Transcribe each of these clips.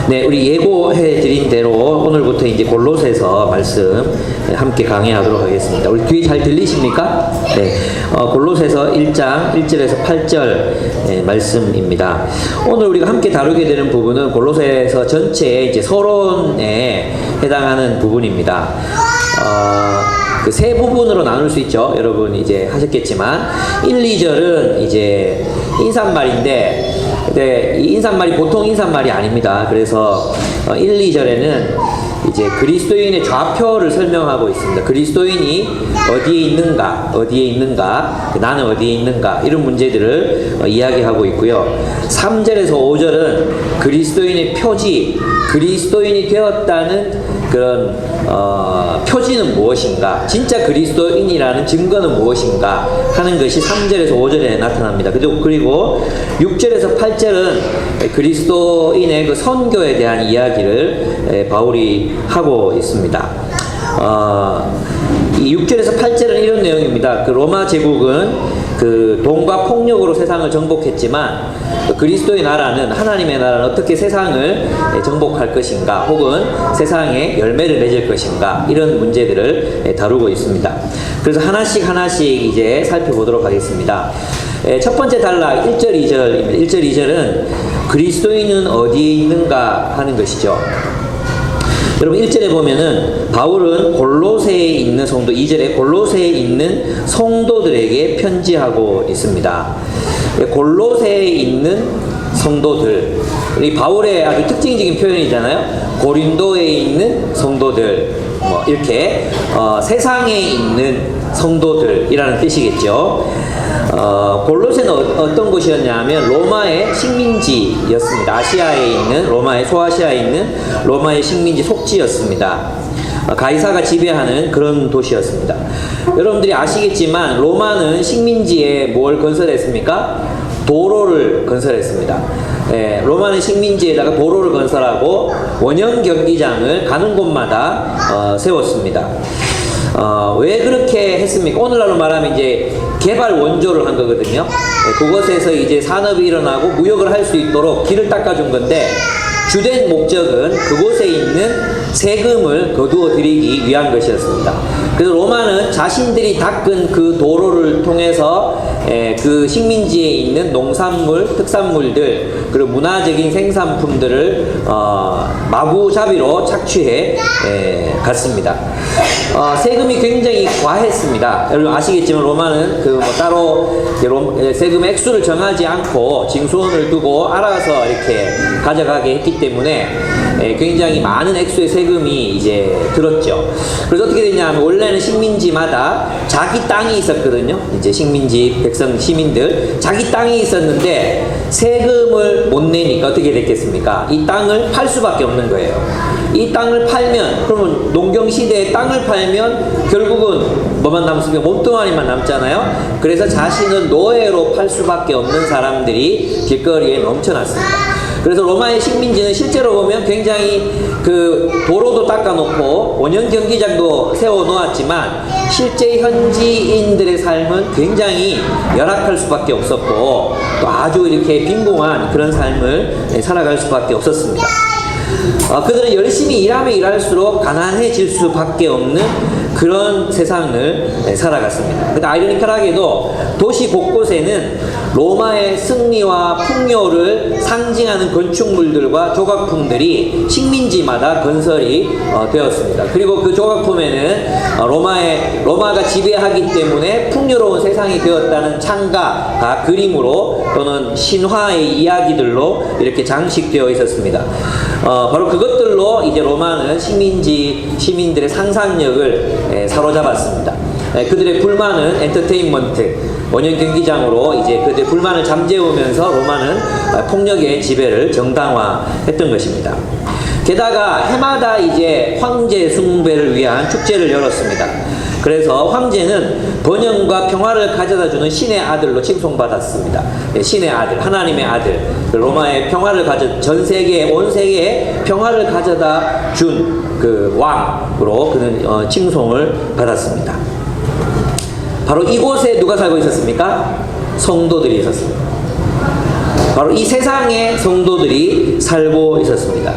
네, 우리 예고해 드린 대로 오늘부터 이제 골로새서 말씀 함께 강의하도록 하겠습니다. 우리 뒤에 잘 들리십니까? 네, 골로새서 1장 1절에서 8절 말씀입니다. 오늘 우리가 함께 다루게 되는 부분은 골로새서 전체의 이제 서론에 해당하는 부분입니다. 그 세 부분으로 나눌 수 있죠. 여러분 이제 하셨겠지만 1, 2절은 이제 인사말인데 이 인사말이 보통 인사말이 아닙니다. 그래서 1, 2절에는 이제 그리스도인의 좌표를 설명하고 있습니다. 그리스도인이 어디에 있는가, 나는 어디에 있는가, 이런 문제들을 이야기하고 있고요. 3절에서 5절은 그리스도인의 표지, 그리스도인이 되었다는 그런 표지는 무엇인가, 진짜 그리스도인이라는 증거는 무엇인가 하는 것이 3절에서 5절에 나타납니다. 그리고 6절에서 8절은 그리스도인의 그 선교에 대한 이야기를 바울이 하고 있습니다. 이 6절에서 8절은 이런 내용입니다. 그 로마 제국은 그 돈과 폭력으로 세상을 정복했지만 그리스도의 나라는, 하나님의 나라는 어떻게 세상을 정복할 것인가, 혹은 세상에 열매를 맺을 것인가, 이런 문제들을 다루고 있습니다. 그래서 하나씩 이제 살펴보도록 하겠습니다. 첫 번째 단락 1절 2절입니다. 1절 2절은 그리스도인은 어디에 있는가 하는 것이죠. 여러분 1절에 보면은 바울은 골로새에 있는 성도, 2절에 골로새에 있는 성도들에게 편지하고 있습니다. 골로새에 있는 성도들, 이 바울의 아주 특징적인 표현이잖아요. 고린도에 있는 성도들, 이렇게 세상에 있는 성도들이라는 뜻이겠죠. 골로새는 어떤 곳이었냐면 로마의 식민지였습니다. 아시아에 있는, 로마의 소아시아에 있는 로마의 식민지 속지였습니다. 가이사가 지배하는 그런 도시였습니다. 여러분들이 아시겠지만 로마는 식민지에 뭘 건설했습니까? 도로를 건설했습니다. 로마는 식민지에다가 도로를 건설하고 원형 경기장을 가는 곳마다 세웠습니다. 왜 그렇게 했습니까? 오늘날로 말하면 이제 개발 원조를 한 거거든요. 그곳에서 이제 산업이 일어나고 무역을 할 수 있도록 길을 닦아준 건데, 주된 목적은 그곳에 있는 세금을 거두어 들이기 위한 것이었습니다. 그래서 로마는 자신들이 닦은 그 도로를 통해서 그 식민지에 있는 농산물, 특산물들, 그리고 문화적인 생산품들을 마구잡이로 착취해 갔습니다. 세금이 굉장히 과했습니다. 여러분 아시겠지만 로마는 따로 세금 액수를 정하지 않고 징수원을 두고 알아서 이렇게 가져가게 했기 때문에 굉장히 많은 액수의 세금이 이제 들었죠. 그래서 어떻게 됐냐면 원래는 식민지마다 자기 땅이 있었거든요. 이제 식민지 백성 시민들 자기 땅이 있었는데 세금을 못 내니까 어떻게 됐겠습니까? 이 땅을 팔 수밖에 없는 거예요. 이 땅을 팔면, 그러면 농경시대에 땅을 팔면 결국은 뭐만 남습니까? 몸뚱아리만 남잖아요. 그래서 자신을 노예로 팔 수밖에 없는 사람들이 길거리에 넘쳐났습니다. 그래서 로마의 식민지는 실제로 보면 굉장히 그 도로도 닦아놓고 원형 경기장도 세워놓았지만 실제 현지인들의 삶은 굉장히 열악할 수밖에 없었고, 또 아주 이렇게 빈궁한 그런 삶을 살아갈 수밖에 없었습니다. 그들은 열심히 일하면 일할수록 가난해질 수밖에 없는 그런 세상을 살아갔습니다. 근데 아이러니컬하게도 도시 곳곳에는 로마의 승리와 풍요를 상징하는 건축물들과 조각품들이 식민지마다 건설이 되었습니다. 그리고 그 조각품에는 로마가 지배하기 때문에 풍요로운 세상이 되었다는 창가, 그림으로 또는 신화의 이야기들로 이렇게 장식되어 있었습니다. 바로 그것들로 이제 로마는 시민들의 상상력을 사로잡았습니다. 그들의 불만은 엔터테인먼트, 원형 경기장으로 이제 그들의 불만을 잠재우면서 로마는 폭력의 지배를 정당화했던 것입니다. 게다가 해마다 이제 황제 숭배를 위한 축제를 열었습니다. 그래서 황제는 번영과 평화를 가져다주는 신의 아들로 칭송받았습니다. 신의 아들, 하나님의 아들, 로마의 평화를 전 세계에, 온 세계에 평화를 가져다 준 그 왕으로 그는 칭송을 받았습니다. 바로 이곳에 누가 살고 있었습니까? 성도들이 있었습니다. 바로 이 세상의 성도들이 살고 있었습니다.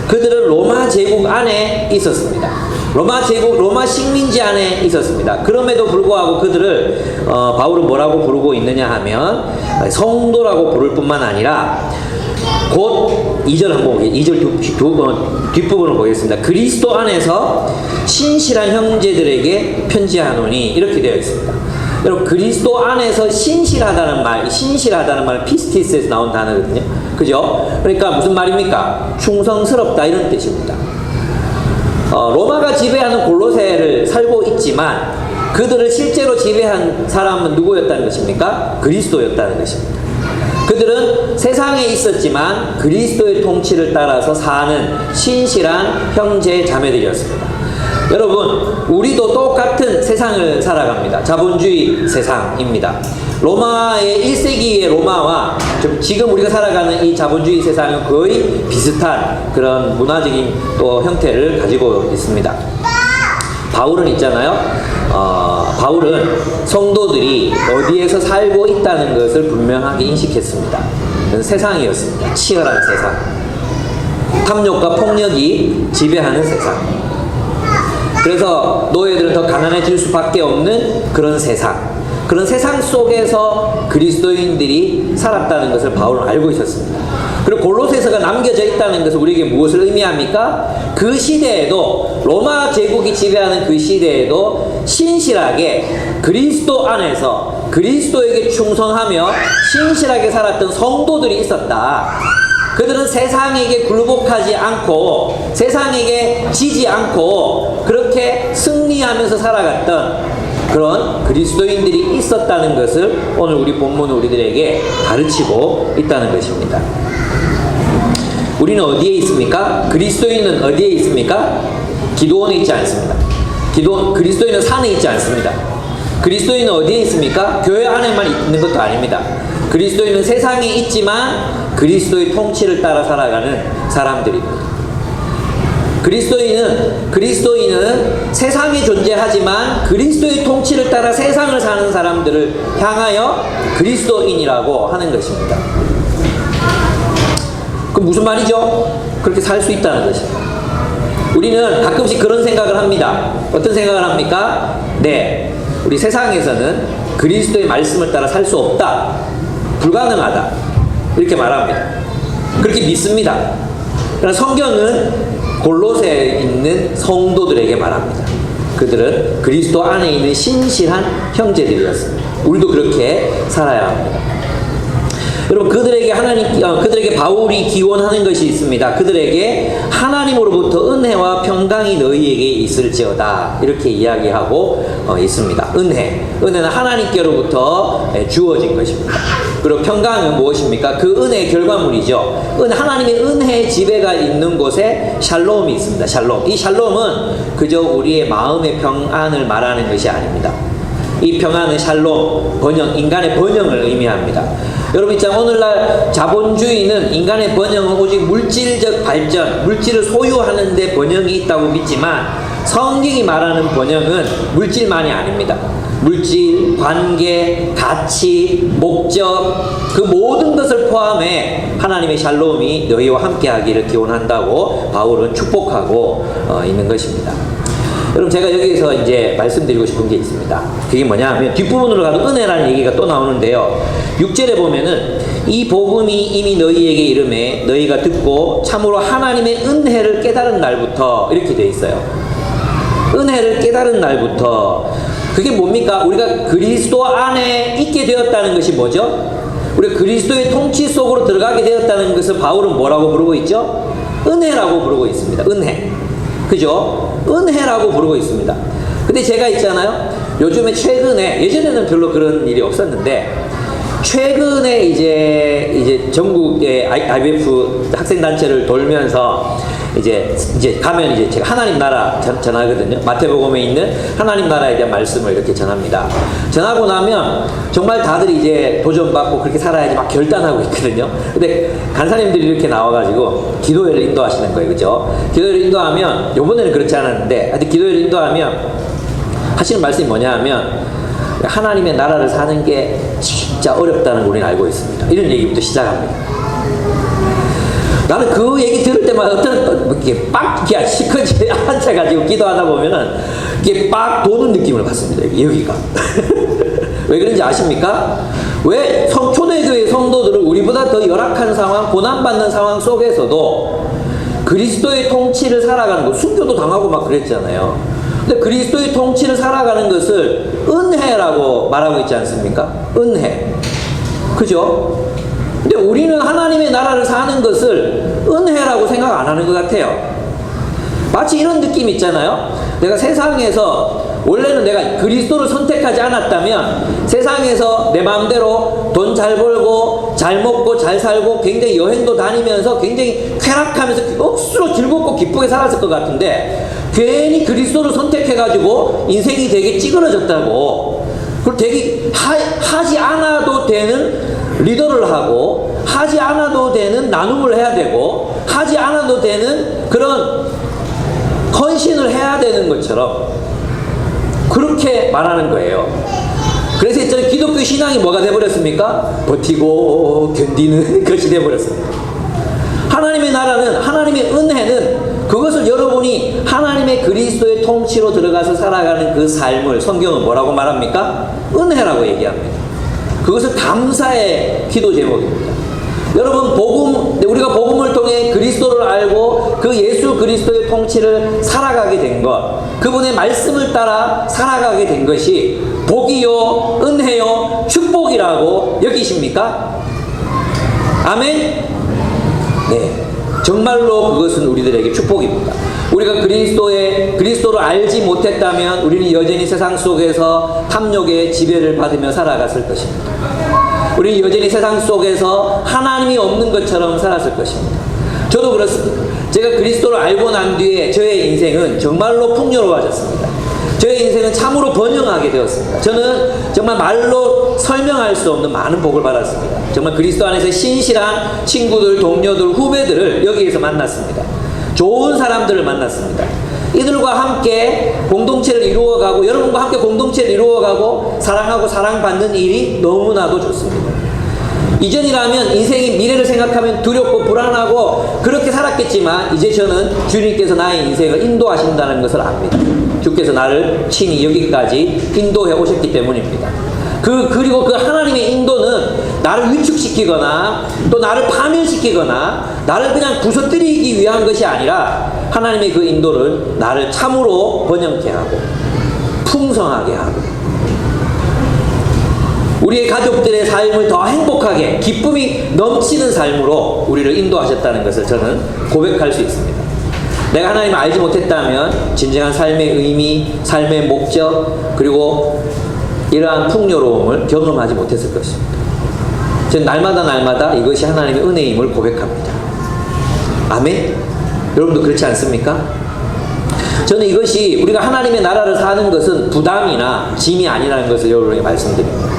그들은 로마 제국 안에 있었습니다. 로마 제국, 로마 식민지 안에 있었습니다. 그럼에도 불구하고 그들을 바울은 뭐라고 부르고 있느냐 하면 성도라고 부를 뿐만 아니라 곧 2절 한번 보겠습니다. 2절 뒷부분을 보겠습니다. 그리스도 안에서 신실한 형제들에게 편지하노니 이렇게 되어 있습니다. 여러분, 그리스도 안에서 신실하다는 말은 피스티스에서 나온 단어거든요. 그죠? 그러니까 무슨 말입니까? 충성스럽다 이런 뜻입니다. 로마가 지배하는 골로새를 살고 있지만 그들을 실제로 지배한 사람은 누구였다는 것입니까? 그리스도였다는 것입니다. 그들은 세상에 있었지만 그리스도의 통치를 따라서 사는 신실한 형제 자매들이었습니다. 여러분, 우리도 똑같은 세상을 살아갑니다. 자본주의 세상입니다. 로마의 1세기의 로마와 지금 우리가 살아가는 이 자본주의 세상은 거의 비슷한 그런 문화적인 또 형태를 가지고 있습니다. 바울은 있잖아요. 바울은 성도들이 어디에서 살고 있다는 것을 분명하게 인식했습니다. 그건 세상이었습니다. 치열한 세상. 탐욕과 폭력이 지배하는 세상. 그래서 노예들은 더 가난해질 수밖에 없는 그런 세상. 그런 세상 속에서 그리스도인들이 살았다는 것을 바울은 알고 있었습니다. 그리고 골로새서가 남겨져 있다는 것은 우리에게 무엇을 의미합니까? 그 시대에도, 로마 제국이 지배하는 그 시대에도 신실하게 그리스도 안에서 그리스도에게 충성하며 신실하게 살았던 성도들이 있었다. 그들은 세상에게 굴복하지 않고 세상에게 지지 않고 그렇게 승리하면서 살아갔던 그런 그리스도인들이 있었다는 것을 오늘 우리 본문은 우리들에게 가르치고 있다는 것입니다. 우리는 어디에 있습니까? 그리스도인은 어디에 있습니까? 기도원에 있지 않습니다. 그리스도인은 산에 있지 않습니다. 그리스도인은 어디에 있습니까? 교회 안에만 있는 것도 아닙니다. 그리스도인은 세상에 있지만 그리스도의 통치를 따라 살아가는 사람들입니다. 그리스도인은 세상에 존재하지만 그리스도의 통치를 따라 세상을 사는 사람들을 향하여 그리스도인이라고 하는 것입니다. 그럼 무슨 말이죠? 그렇게 살 수 있다는 것입니다. 우리는 가끔씩 그런 생각을 합니다. 어떤 생각을 합니까? 네, 우리 세상에서는 그리스도의 말씀을 따라 살 수 없다. 불가능하다. 이렇게 말합니다. 그렇게 믿습니다. 그러나 성경은 골로새에 있는 성도들에게 말합니다. 그들은 그리스도 안에 있는 신실한 형제들이었습니다. 우리도 그렇게 살아야 합니다. 여러분, 그들에게 바울이 기원하는 것이 있습니다. 그들에게 하나님으로부터 은혜와 평강이 너희에게 있을지어다. 이렇게 이야기하고 있습니다. 은혜는 하나님께로부터 주어진 것입니다. 그리고 평강은 무엇입니까? 그 은혜의 결과물이죠. 하나님의 은혜의 지배가 있는 곳에 샬롬이 있습니다. 샬롬. 이 샬롬은 그저 우리의 마음의 평안을 말하는 것이 아닙니다. 이 평안은 샬롬, 인간의 번영을 의미합니다. 여러분 있잖아요. 오늘날 자본주의는 인간의 번영은 오직 물질적 발전, 물질을 소유하는 데 번영이 있다고 믿지만 성경이 말하는 번영은 물질만이 아닙니다. 물질, 관계, 가치, 목적, 그 모든 것을 포함해 하나님의 샬롬이 너희와 함께하기를 기원한다고 바울은 축복하고 있는 것입니다. 여러분, 제가 여기서 이제 말씀드리고 싶은 게 있습니다. 그게 뭐냐 하면 뒷부분으로 가도 은혜라는 얘기가 또 나오는데요. 6절에 보면은 이 복음이 이미 너희에게 이르매 너희가 듣고 참으로 하나님의 은혜를 깨달은 날부터 이렇게 돼 있어요. 은혜를 깨달은 날부터. 그게 뭡니까? 우리가 그리스도 안에 있게 되었다는 것이 뭐죠? 우리가 그리스도의 통치 속으로 들어가게 되었다는 것을 바울은 뭐라고 부르고 있죠? 은혜라고 부르고 있습니다. 은혜. 그죠? 은혜라고 부르고 있습니다. 근데 제가 있잖아요. 요즘에 최근에, 예전에는 별로 그런 일이 없었는데, 최근에 이제 전국의 IBF 학생단체를 돌면서 이제 가면 이제 제가 하나님 나라 전하거든요. 마태복음에 있는 하나님 나라에 대한 말씀을 이렇게 전합니다. 전하고 나면 정말 다들 이제 도전받고 그렇게 살아야지 막 결단하고 있거든요. 근데 간사님들이 이렇게 나와가지고 기도회를 인도하시는 거예요. 그죠? 기도회를 인도하면, 요번에는 그렇지 않았는데, 하여튼 기도회를 인도하면 하시는 말씀이 뭐냐 하면, 하나님의 나라를 사는 게 진짜 어렵다는 걸 우리는 알고 있습니다. 이런 얘기부터 시작합니다. 나는 그 얘기 들을 때마다 이렇게 빡, 이렇게 시커지 앉아가지고 기도하다 보면은 이게 빡 도는 느낌을 받습니다. 여기가. 왜 그런지 아십니까? 왜 초대교회 성도들은 우리보다 더 열악한 상황, 고난받는 상황 속에서도 그리스도의 통치를 살아가는 것, 순교도 당하고 막 그랬잖아요. 근데 그리스도의 통치를 살아가는 것을 은혜라고 말하고 있지 않습니까? 은혜. 그죠? 근데 우리는 하나님의 나라를 사는 것을 은혜라고 생각 안 하는 것 같아요. 마치 이런 느낌 있잖아요. 내가 세상에서 원래는 내가 그리스도를 선택하지 않았다면 세상에서 내 마음대로 돈 잘 벌고 잘 먹고 잘 살고 굉장히 여행도 다니면서 굉장히 쾌락하면서 억수로 즐겁고 기쁘게 살았을 것 같은데 괜히 그리스도를 선택해가지고 인생이 되게 찌그러졌다고, 그리고 되게 하지 않아도 되는 리더를 하고 하지 않아도 되는 나눔을 해야 되고 하지 않아도 되는 그런 헌신을 해야 되는 것처럼 그렇게 말하는 거예요. 그래서 이제 기독교 신앙이 뭐가 돼버렸습니까? 버티고 견디는 것이 돼버렸습니다. 하나님의 나라는, 하나님의 은혜는 그것을 여러분이 하나님의 그리스도의 통치로 들어가서 살아가는 그 삶을 성경은 뭐라고 말합니까? 은혜라고 얘기합니다. 그것을 감사의 기도 제목입니다. 여러분, 우리가 복음을 통해 그리스도를 알고 그 예수 그리스도의 통치를 살아가게 된 것, 그분의 말씀을 따라 살아가게 된 것이 복이요, 은혜요, 축복이라고 여기십니까? 아멘? 네. 정말로 그것은 우리들에게 축복입니다. 우리가 그리스도를 알지 못했다면 우리는 여전히 세상 속에서 탐욕의 지배를 받으며 살아갔을 것입니다. 우리는 여전히 세상 속에서 하나님이 없는 것처럼 살았을 것입니다. 저도 그렇습니다. 제가 그리스도를 알고 난 뒤에 저의 인생은 정말로 풍요로워졌습니다. 저의 인생은 참으로 번영하게 되었습니다. 저는 정말 말로 설명할 수 없는 많은 복을 받았습니다. 정말 그리스도 안에서 신실한 친구들, 동료들, 후배들을 여기에서 만났습니다. 좋은 사람들을 만났습니다. 이들과 함께 공동체를 이루어가고 여러분과 함께 공동체를 이루어가고 사랑하고 사랑받는 일이 너무나도 좋습니다. 이전이라면 인생의 미래를 생각하면 두렵고 불안하고 그렇게 살았겠지만 이제 저는 주님께서 나의 인생을 인도하신다는 것을 압니다. 주께서 나를 친히 여기까지 인도해 오셨기 때문입니다. 그리고 그 하나님의 인도는 나를 위축시키거나 또 나를 파멸시키거나 나를 그냥 부서뜨리기 위한 것이 아니라 하나님의 그 인도를 나를 참으로 번영케 하고 풍성하게 하고 우리의 가족들의 삶을 더 행복하게 기쁨이 넘치는 삶으로 우리를 인도하셨다는 것을 저는 고백할 수 있습니다. 내가 하나님을 알지 못했다면 진정한 삶의 의미, 삶의 목적, 그리고 이러한 풍요로움을 경험하지 못했을 것입니다. 저는 날마다 이것이 하나님의 은혜임을 고백합니다. 아멘? 여러분도 그렇지 않습니까? 저는 이것이 우리가 하나님의 나라를 사는 것은 부담이나 짐이 아니라는 것을 여러분에게 말씀드립니다.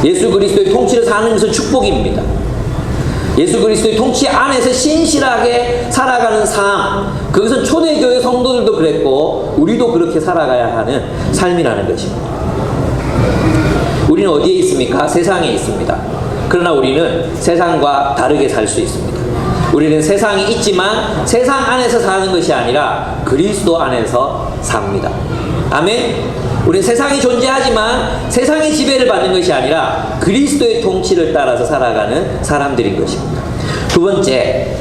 예수 그리스도의 통치를 사는 것은 축복입니다. 예수 그리스도의 통치 안에서 신실하게 살아가는 삶, 그것은 초대교회 성도들도 그랬고 우리도 그렇게 살아가야 하는 삶이라는 것입니다. 우리는 어디에 있습니까? 세상에 있습니다. 그러나 우리는 세상과 다르게 살 수 있습니다. 우리는 세상이 있지만 세상 안에서 사는 것이 아니라 그리스도 안에서 삽니다. 아멘? 우리는 세상이 존재하지만 세상의 지배를 받는 것이 아니라 그리스도의 통치를 따라서 살아가는 사람들인 것입니다. 두 번째,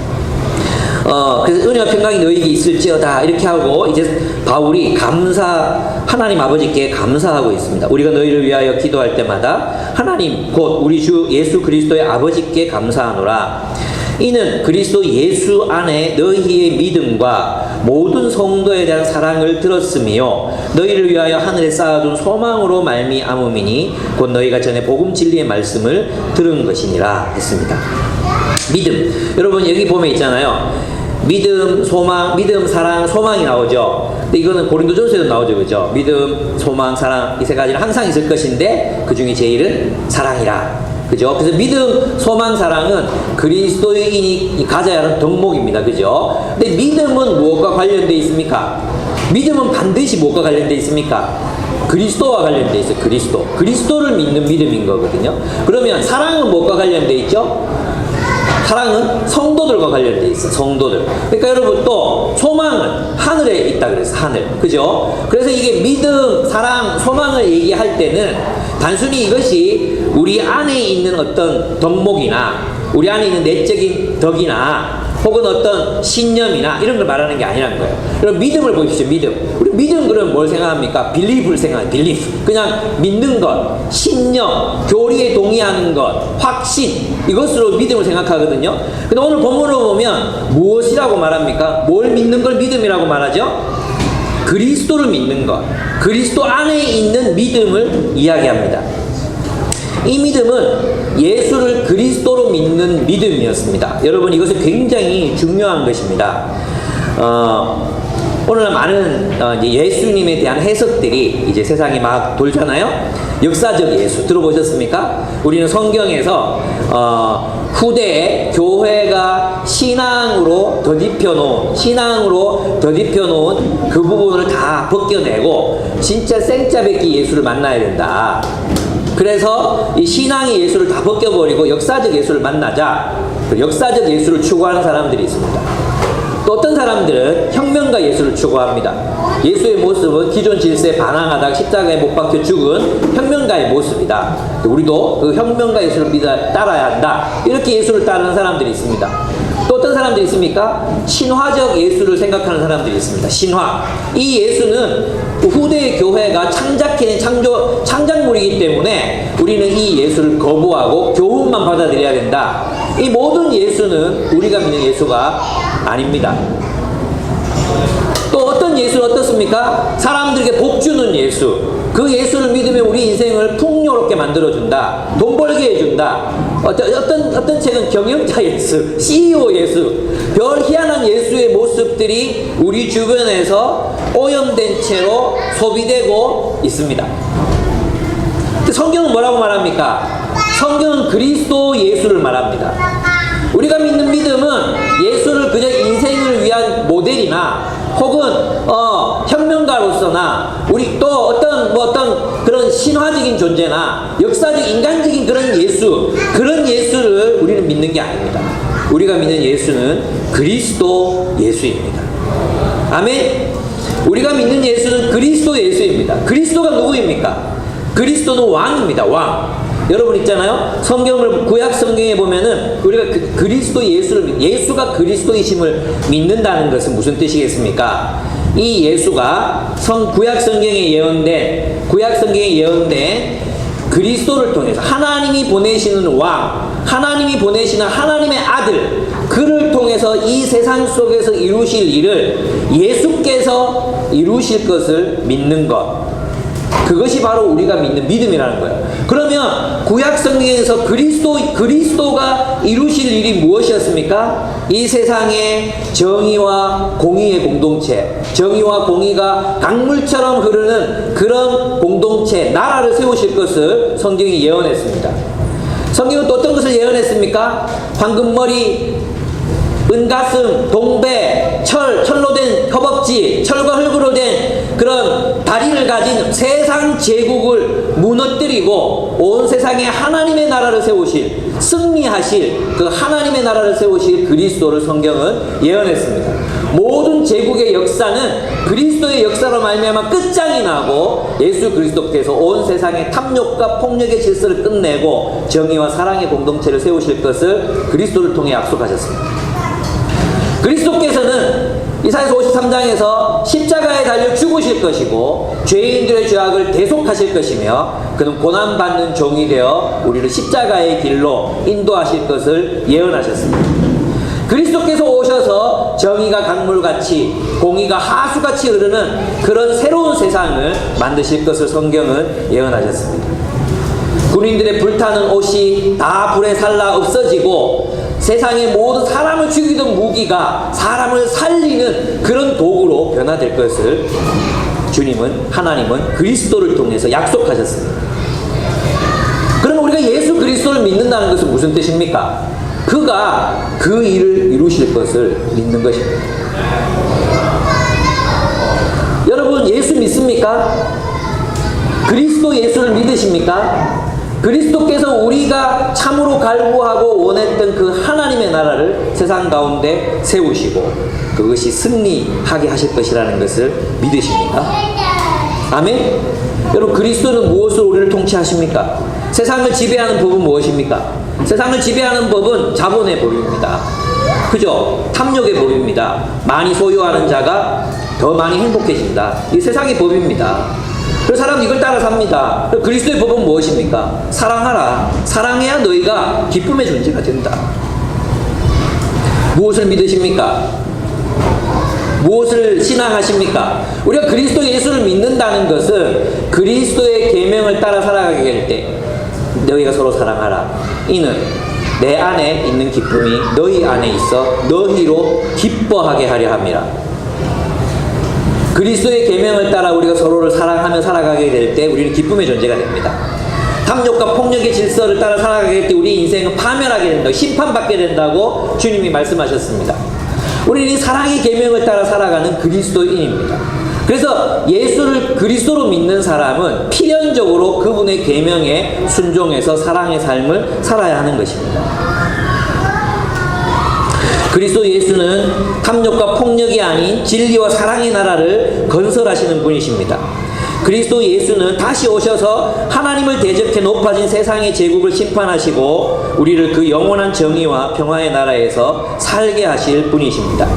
그래서 은혜와 평강이 너희에게 있을지어다 이렇게 하고 이제 바울이 하나님 아버지께 감사하고 있습니다. 우리가 너희를 위하여 기도할 때마다 하나님 곧 우리 주 예수 그리스도의 아버지께 감사하노라. 이는 그리스도 예수 안에 너희의 믿음과 모든 성도에 대한 사랑을 들었으며 너희를 위하여 하늘에 쌓아둔 소망으로 말미암음이니 곧 너희가 전에 복음 진리의 말씀을 들은 것이니라 했습니다. 믿음, 여러분 여기 보면 있잖아요. 믿음, 소망, 믿음, 사랑, 소망이 나오죠. 근데 이거는 고린도전서에도 나오죠, 그죠? 믿음, 소망, 사랑 이 세 가지는 항상 있을 것인데 그 중에 제일은 사랑이라. 그죠? 그래서 믿음, 소망, 사랑은 그리스도인이 가져야 하는 덕목입니다. 그죠? 근데 믿음은 무엇과 관련되어 있습니까? 믿음은 반드시 무엇과 관련되어 있습니까? 그리스도와 관련돼 있어요. 그리스도를 믿는 믿음인 거거든요. 그러면 사랑은 무엇과 관련돼 있죠? 사랑은 성도들과 관련돼 있어. 성도들. 그러니까 여러분, 또 소망은 하늘에 있다 그랬어. 하늘. 그죠? 그래서 이게 믿음, 사랑, 소망을 얘기할 때는 단순히 이것이 우리 안에 있는 어떤 덕목이나 우리 안에 있는 내적인 덕이나 혹은 어떤 신념이나 이런 걸 말하는 게 아니라는 거예요. 그럼 믿음을 보십시오. 믿음. 우리 믿음 그럼 뭘 생각합니까? 빌리브를 생각해요. 빌리브. 그냥 믿는 것, 신념, 교리에 동의하는 것, 확신, 이것으로 믿음을 생각하거든요. 근데 오늘 본문을 보면 무엇이라고 말합니까? 뭘 믿는 걸 믿음이라고 말하죠? 그리스도를 믿는 것, 그리스도 안에 있는 믿음을 이야기합니다. 이 믿음은 예수를 그리스도로 믿는 믿음이었습니다. 여러분, 이것은 굉장히 중요한 것입니다. 오늘날 많은 예수님에 대한 해석들이 이제 세상에 막 돌잖아요. 역사적 예수 들어보셨습니까? 우리는 성경에서 후대에 교회가 신앙으로 더딥혀 놓은 그 부분을 다 벗겨내고 진짜 생짜배기 예수를 만나야 된다. 그래서 이 신앙의 예수를 다 벗겨버리고 역사적 예수를 만나자. 역사적 예수를 추구하는 사람들이 있습니다. 또 어떤 사람들은 혁명가 예수를 추구합니다. 예수의 모습은 기존 질서에 반항하다가 십자가에 못 박혀 죽은 혁명가의 모습이다. 우리도 그 혁명가 예수를 따라야 한다. 이렇게 예수를 따르는 사람들이 있습니다. 또 어떤 사람들이 있습니까? 신화적 예수를 생각하는 사람들이 있습니다. 신화. 이 예수는 후대의 교회가 창작해낸 창작물이기 때문에 우리는 이 예수를 거부하고 교훈만 받아들여야 된다. 이 모든 예수는 우리가 믿는 예수가 아닙니다. 또 어떤 예수는 어떻습니까? 사람들에게 복 주는 예수. 그 예수를 믿으면 우리 인생을 풍요롭게 만들어준다. 돈 벌게 해준다. 어떤 책은 경영자 예수, CEO 예수, 별 희한한 예수의 모습들이 우리 주변에서 오염된 채로 소비되고 있습니다. 성경은 뭐라고 말합니까? 성경은 그리스도 예수를 말합니다. 우리가 믿는 믿음은 예수를 그저 인생을 위한 모델이나 혹은 혁명가로서나 우리 또 어떤 그런 신화적인 존재나 역사적 인간적인 그런 예수를 우리는 믿는 게 아닙니다. 우리가 믿는 예수는 그리스도 예수입니다. 아멘. 우리가 믿는 예수는 그리스도 예수입니다. 그리스도가 누구입니까? 그리스도는 왕입니다. 왕. 여러분 있잖아요. 구약 성경에 보면은 우리가 그리스도 예수가 그리스도이심을 믿는다는 것은 무슨 뜻이겠습니까? 이 예수가 구약 성경에 예언된 그리스도를 통해서 하나님이 보내시는 왕, 하나님이 보내시는 하나님의 아들, 그를 통해서 이 세상 속에서 이루실 일을 예수께서 이루실 것을 믿는 것. 그것이 바로 우리가 믿는 믿음이라는 거예요. 그러면 구약 성경에서 그리스도가 이루실 일이 무엇이었습니까? 이 세상의 정의와 공의의 공동체, 정의와 공의가 강물처럼 흐르는 그런 공동체, 나라를 세우실 것을 성경이 예언했습니다. 성경은 또 어떤 것을 예언했습니까? 황금머리, 은가슴, 동배, 철로 된 허벅지, 철과 흙으로 된 그런 다리를 가진 세상 제국을 무너뜨리고 온 세상에 하나님의 나라를 세우실, 승리하실 그 하나님의 나라를 세우실 그리스도를 성경은 예언했습니다. 모든 제국의 역사는 그리스도의 역사로 말미암아 끝장이 나고 예수 그리스도께서 온 세상의 탐욕과 폭력의 질서를 끝내고 정의와 사랑의 공동체를 세우실 것을 그리스도를 통해 약속하셨습니다. 그리스도께서는 이사야서 53장에서 십자가에 달려 죽으실 것이고 죄인들의 죄악을 대속하실 것이며 그는 고난받는 종이 되어 우리를 십자가의 길로 인도하실 것을 예언하셨습니다. 그리스도께서 오셔서 정의가 강물같이 공의가 하수같이 흐르는 그런 새로운 세상을 만드실 것을 성경은 예언하셨습니다. 군인들의 불타는 옷이 다 불에 살라 없어지고 세상의 모든 사람을 죽이던 무기가 사람을 살리는 그런 도구로 변화될 것을 하나님은 그리스도를 통해서 약속하셨습니다. 그럼 우리가 예수 그리스도를 믿는다는 것은 무슨 뜻입니까? 그가 그 일을 이루실 것을 믿는 것입니다. 여러분 예수 믿습니까? 그리스도 예수를 믿으십니까? 그리스도께서 우리가 참으로 갈구하고 원했던 그 하나님의 나라를 세상 가운데 세우시고 그것이 승리하게 하실 것이라는 것을 믿으십니까? 아멘? 여러분, 그리스도는 무엇으로 우리를 통치하십니까? 세상을 지배하는 법은 무엇입니까? 세상을 지배하는 법은 자본의 법입니다. 그죠? 탐욕의 법입니다. 많이 소유하는 자가 더 많이 행복해진다. 이 세상의 법입니다. 그래서 사람은 이걸 따라 삽니다. 그리스도의 법은 무엇입니까? 사랑하라. 사랑해야 너희가 기쁨의 존재가 된다. 무엇을 믿으십니까? 무엇을 신앙하십니까? 우리가 그리스도 예수를 믿는다는 것은 그리스도의 계명을 따라 살아가게 될 때 너희가 서로 사랑하라. 이는 내 안에 있는 기쁨이 너희 안에 있어 너희로 기뻐하게 하려 함이라. 그리스도의 계명을 따라 우리가 서로를 사랑하며 살아가게 될 때 우리는 기쁨의 존재가 됩니다. 탐욕과 폭력의 질서를 따라 살아가게 될 때 우리 인생은 파멸하게 된다. 심판받게 된다고 주님이 말씀하셨습니다. 우리는 이 사랑의 계명을 따라 살아가는 그리스도인입니다. 그래서 예수를 그리스도로 믿는 사람은 필연적으로 그분의 계명에 순종해서 사랑의 삶을 살아야 하는 것입니다. 그리스도 예수는 탐욕과 폭력이 아닌 진리와 사랑의 나라를 건설하시는 분이십니다. 그리스도 예수는 다시 오셔서 하나님을 대적해 높아진 세상의 제국을 심판하시고 우리를 그 영원한 정의와 평화의 나라에서 살게 하실 분이십니다.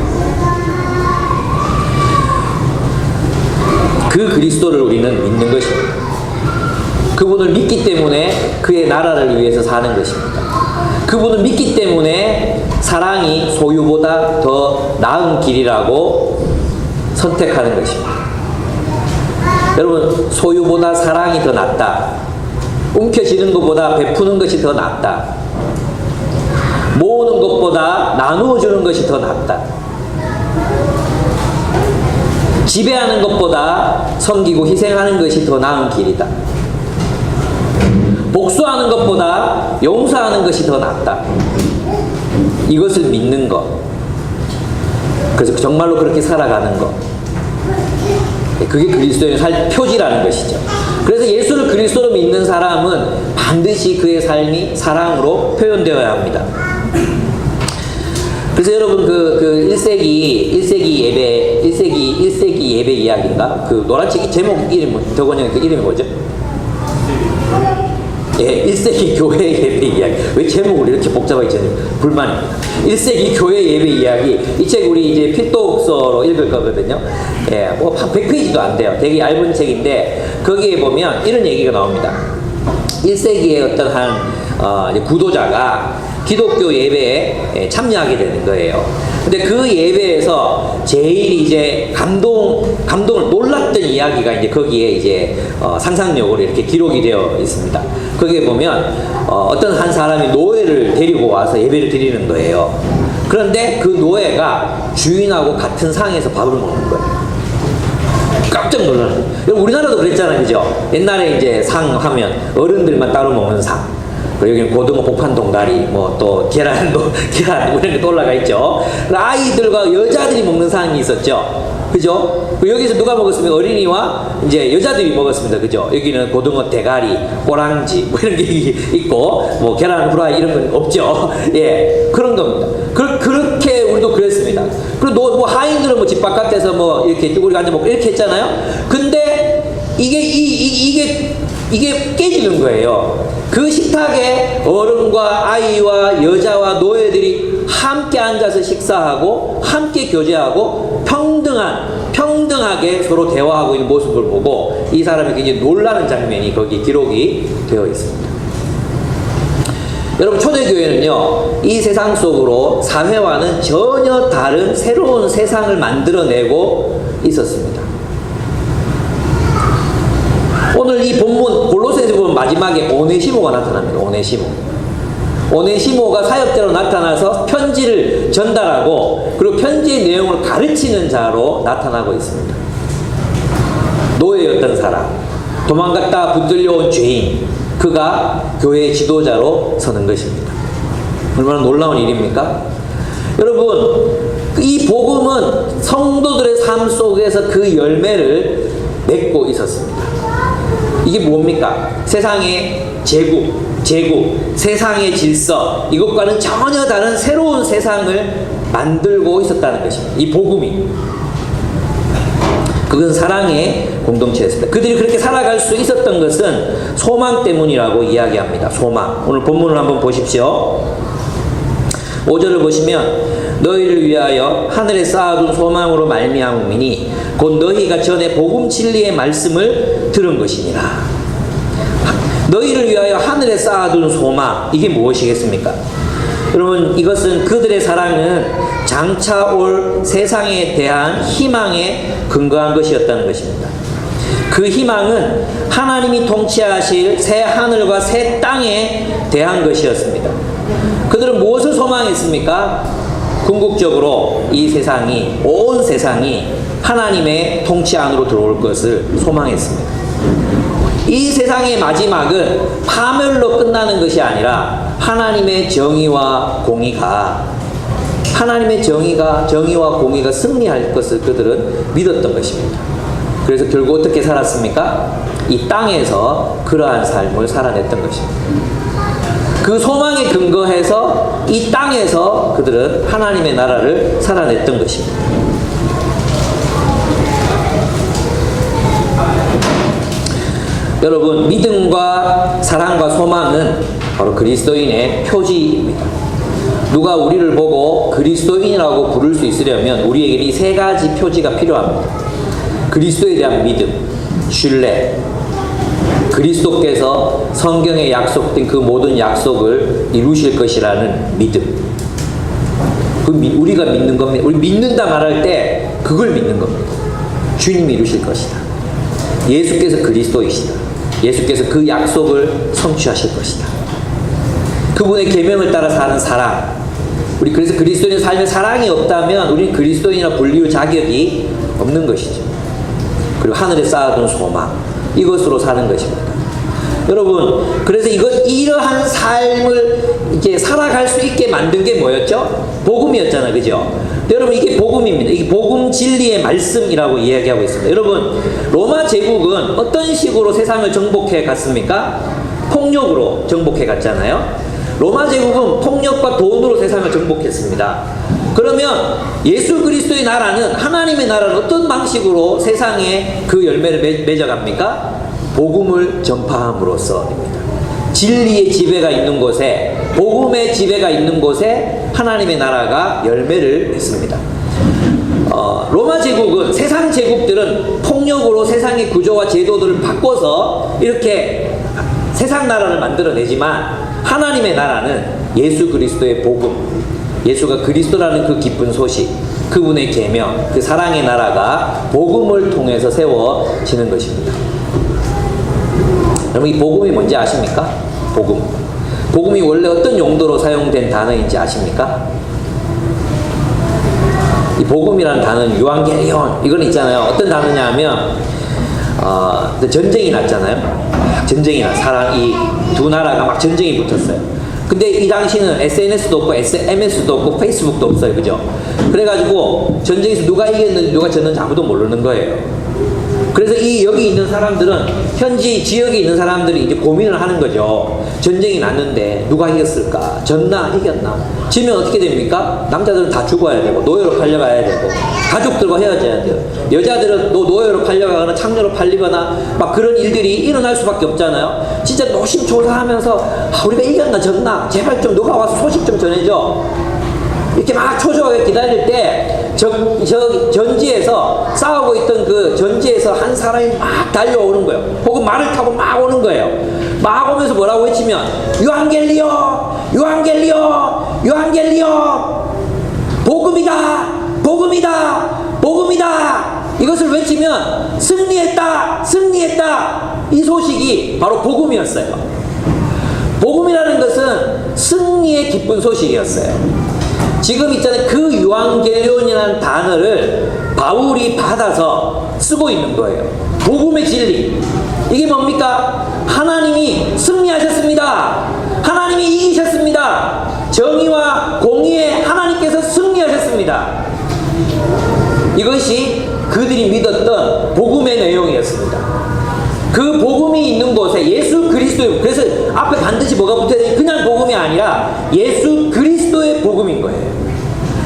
그 그리스도를 우리는 믿는 것입니다. 그분을 믿기 때문에 그의 나라를 위해서 사는 것입니다. 그분을 믿기 때문에 사랑이 소유보다 더 나은 길이라고 선택하는 것입니다. 여러분, 소유보다 사랑이 더 낫다. 움켜쥐는 것보다 베푸는 것이 더 낫다. 모으는 것보다 나누어 주는 것이 더 낫다. 지배하는 것보다 섬기고 희생하는 것이 더 나은 길이다. 복수하는 것보다 용서하는 것이 더 낫다. 이것을 믿는 것. 그래서 정말로 그렇게 살아가는 것. 그게 그리스도의 표지라는 것이죠. 그래서 예수를 그리스도로 믿는 사람은 반드시 그의 삶이 사랑으로 표현되어야 합니다. 그래서 여러분 그 1세기 예배 이야기인가? 그 노란 책 제목 이름 저거는 그 이름이 뭐죠? 예, 1세기 교회 예배 이야기. 왜 제목을 이렇게 복잡하게 짓는 불만입니다. 1세기 교회 예배 이야기. 이 책 우리 이제 필독서로 읽을 거거든요. 예, 뭐 한 100페이지도 안 돼요. 되게 얇은 책인데 거기에 보면 이런 얘기가 나옵니다. 1세기에 어떤 한 구도자가 기독교 예배에 참여하게 되는 거예요. 근데 그 예배에서 제일 이제 감동을 놀랐던 이야기가 이제 거기에 이제 상상력으로 이렇게 기록이 되어 있습니다. 거기에 보면 어떤 한 사람이 노예를 데리고 와서 예배를 드리는 거예요. 그런데 그 노예가 주인하고 같은 상에서 밥을 먹는 거예요. 깜짝 놀라는 거예요. 우리나라도 그랬잖아요, 그죠? 옛날에 이제 상 하면 어른들만 따로 먹는 상. 여기는 고등어 볶한 동다리, 뭐 또 계란 이런 게 또 올라가 있죠. 아이들과 여자들이 먹는 상이 있었죠. 그죠? 여기서 누가 먹었습니까? 어린이와 이제 여자들이 먹었습니다. 그죠? 여기는 고등어 대가리, 꼬랑지, 뭐 이런 게 있고, 뭐 계란 후라이 이런 건 없죠. 예. 그런 겁니다. 그렇게 우리도 그랬습니다. 그리고 뭐 하인들은 뭐 집 바깥에서 뭐 이렇게 우리가 앉아 먹고 이렇게 했잖아요. 근데 이게 깨지는 거예요. 그 식탁에 어른과 아이와 여자와 노예들이 함께 앉아서 식사하고 함께 교제하고 평등하게 서로 대화하고 있는 모습을 보고 이 사람이 굉장히 놀라는 장면이 거기 기록이 되어 있습니다. 여러분, 초대교회는요, 이 세상 속으로 사회와는 전혀 다른 새로운 세상을 만들어내고 있었습니다. 오늘 이 본문 골로새서 보면 마지막에 오네시모가 나타납니다. 오네시모가 사역자로 나타나서 편지를 전달하고 그리고 편지의 내용을 가르치는 자로 나타나고 있습니다. 노예였던 사람, 도망갔다 붙들려온 죄인, 그가 교회의 지도자로 서는 것입니다. 얼마나 놀라운 일입니까? 여러분, 이 복음은 성도들의 삶 속에서 그 열매를 맺고 있었습니다. 이게 뭡니까? 세상의 제국, 세상의 질서, 이것과는 전혀 다른 새로운 세상을 만들고 있었다는 것입니다. 이 복음이. 그것은 사랑의 공동체였습니다. 그들이 그렇게 살아갈 수 있었던 것은 소망 때문이라고 이야기합니다. 소망. 오늘 본문을 한번 보십시오. 5절을 보시면 너희를 위하여 하늘에 쌓아둔 소망으로 말미암음이니 곧 너희가 전에 복음 진리의 말씀을 들은 것이니라. 너희를 위하여 하늘에 쌓아둔 소망, 이게 무엇이겠습니까? 여러분, 이것은 그들의 사랑은 장차 올 세상에 대한 희망에 근거한 것이었다는 것입니다. 그 희망은 하나님이 통치하실 새 하늘과 새 땅에 대한 것이었습니다. 그들은 무엇을 소망했습니까? 궁극적으로 이 세상이, 온 세상이 하나님의 통치 안으로 들어올 것을 소망했습니다. 이 세상의 마지막은 파멸로 끝나는 것이 아니라 하나님의 정의와 공의가 정의와 공의가 승리할 것을 그들은 믿었던 것입니다. 그래서 결국 어떻게 살았습니까? 이 땅에서 그러한 삶을 살아냈던 것입니다. 그 소망에 근거해서 이 땅에서 그들은 하나님의 나라를 살아냈던 것입니다. 여러분, 믿음과 사랑과 소망은 바로 그리스도인의 표지입니다. 누가 우리를 보고 그리스도인이라고 부를 수 있으려면 우리에게 이 세 가지 표지가 필요합니다. 그리스도에 대한 믿음, 신뢰, 그리스도께서 성경에 약속된 그 모든 약속을 이루실 것이라는 믿음. 우리가 믿는 겁니다. 우리 믿는다 말할 때 그걸 믿는 겁니다. 주님이 이루실 것이다. 예수께서 그리스도이시다. 예수께서 그 약속을 성취하실 것이다. 그분의 계명을 따라 사는 사랑. 우리 그래서 그리스도인의 삶에 사랑이 없다면 우리는 그리스도인이라 불릴 자격이 없는 것이죠. 그리고 하늘에 쌓아둔 소망, 이것으로 사는 것입니다. 여러분, 그래서 이러한 삶을 이렇게 살아갈 수 있게 만든 게 뭐였죠? 복음이었잖아요, 그죠? 여러분, 이게 복음입니다. 이게 복음 진리의 말씀이라고 이야기하고 있습니다. 여러분, 로마 제국은 어떤 식으로 세상을 정복해 갔습니까? 폭력으로 정복해 갔잖아요. 로마 제국은 폭력과 돈으로 세상을 정복했습니다. 그러면 예수 그리스도의 나라는, 하나님의 나라는 어떤 방식으로 세상에 그 열매를 맺어갑니까? 복음을 전파함으로써입니다. 진리의 지배가 있는 곳에, 복음의 지배가 있는 곳에 하나님의 나라가 열매를 맺습니다. 로마 제국은, 세상 제국들은 폭력으로 세상의 구조와 제도들을 바꿔서 이렇게 세상 나라를 만들어내지만 하나님의 나라는 예수 그리스도의 복음, 예수가 그리스도라는 그 기쁜 소식, 그분의 계명, 그 사랑의 나라가 복음을 통해서 세워지는 것입니다. 여러분, 이 복음이 뭔지 아십니까? 복음. 복음이 원래 어떤 용도로 사용된 단어인지 아십니까? 이 복음이라는 단어는 유앙겔리온, 이건 있잖아요. 어떤 단어냐 하면 전쟁이 났잖아요. 전쟁이 이 두 나라가 막 전쟁이 붙었어요. 근데 이 당시는 SNS도 없고 MS도 없고 페이스북도 없어요, 그죠? 그래가지고 전쟁에서 누가 이겼는지 누가 졌는지 아무도 모르는 거예요. 그래서 여기 있는 사람들은, 현지 지역에 있는 사람들이 이제 고민을 하는 거죠. 전쟁이 났는데 누가 이겼을까? 졌나? 이겼나? 지면 어떻게 됩니까? 남자들은 다 죽어야 되고, 노예로 팔려가야 되고, 가족들과 헤어져야 돼요. 여자들은 노예로 팔려가거나 창녀로 팔리거나 막 그런 일들이 일어날 수밖에 없잖아요. 진짜 노심초사하면서 우리가 이겼나 졌나? 제발 좀 누가 와서 소식 좀 전해줘. 이렇게 막 초조하게 기다릴 때 전지에서 싸우고 있던 그 전지에서 한 사람이 막 달려오는 거예요. 혹은 말을 타고 막 오는 거예요. 막 오면서 뭐라고 외치면 유앙겔리오, 유앙겔리오, 유앙겔리오, 복음이다, 복음이다, 복음이다. 이것을 외치면 승리했다, 승리했다. 이 소식이 바로 복음이었어요. 복음이라는 것은 승리의 기쁜 소식이었어요. 지금 있잖아요. 그 유앙겔리온이라는 단어를 바울이 받아서 쓰고 있는 거예요. 복음의 진리. 이게 뭡니까? 하나님이 승리하셨습니다. 하나님이 이기셨습니다. 정의와 공의에 하나님께서 승리하셨습니다. 이것이 그들이 믿었던 복음의 내용이었습니다. 그 복음이 있는 곳에 예수 그리스도의, 그래서 앞에 반드시 뭐가 붙어야 돼? 그냥 복음이 아니라 예수 그리스도의 복음인 거예요.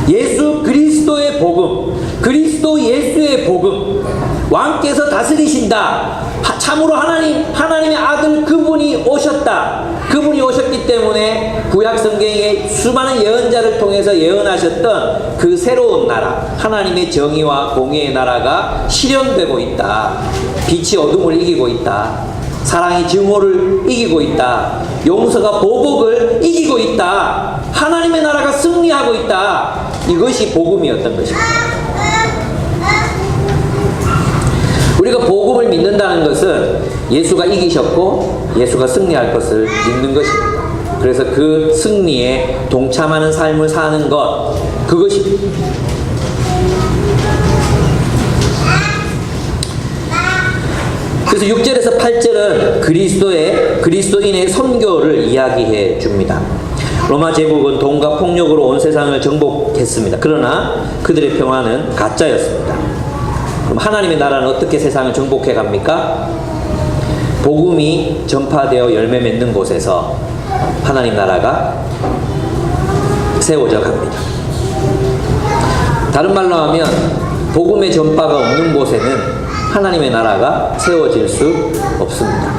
예수 그리스도의 복음, 그리스도 예수의 복음. 왕께서 다스리신다. 참으로 하나님의 아들 그분이 오셨다. 그분이 오셨기 때문에 구약 성경에 수많은 예언자를 통해서 예언하셨던 그 새로운 나라, 하나님의 정의와 공의의 나라가 실현되고 있다. 빛이 어둠을 이기고 있다. 사랑이 증오를 이기고 있다. 용서가 보복을 이기고 있다. 하나님의 나라가 승리하고 있다. 이것이 복음이었던 것입니다. 우리가 복음을 믿는다는 것은 예수가 이기셨고 예수가 승리할 것을 믿는 것입니다. 그래서 그 승리에 동참하는 삶을 사는 것, 그것입니다. 그래서 6절에서 8절은 그리스도인의 선교를 이야기해 줍니다. 로마 제국은 돈과 폭력으로 온 세상을 정복했습니다. 그러나 그들의 평화는 가짜였습니다. 그럼 하나님의 나라는 어떻게 세상을 정복해 갑니까? 복음이 전파되어 열매 맺는 곳에서 하나님 나라가 세워져 갑니다. 다른 말로 하면 복음의 전파가 없는 곳에는 하나님의 나라가 세워질 수 없습니다.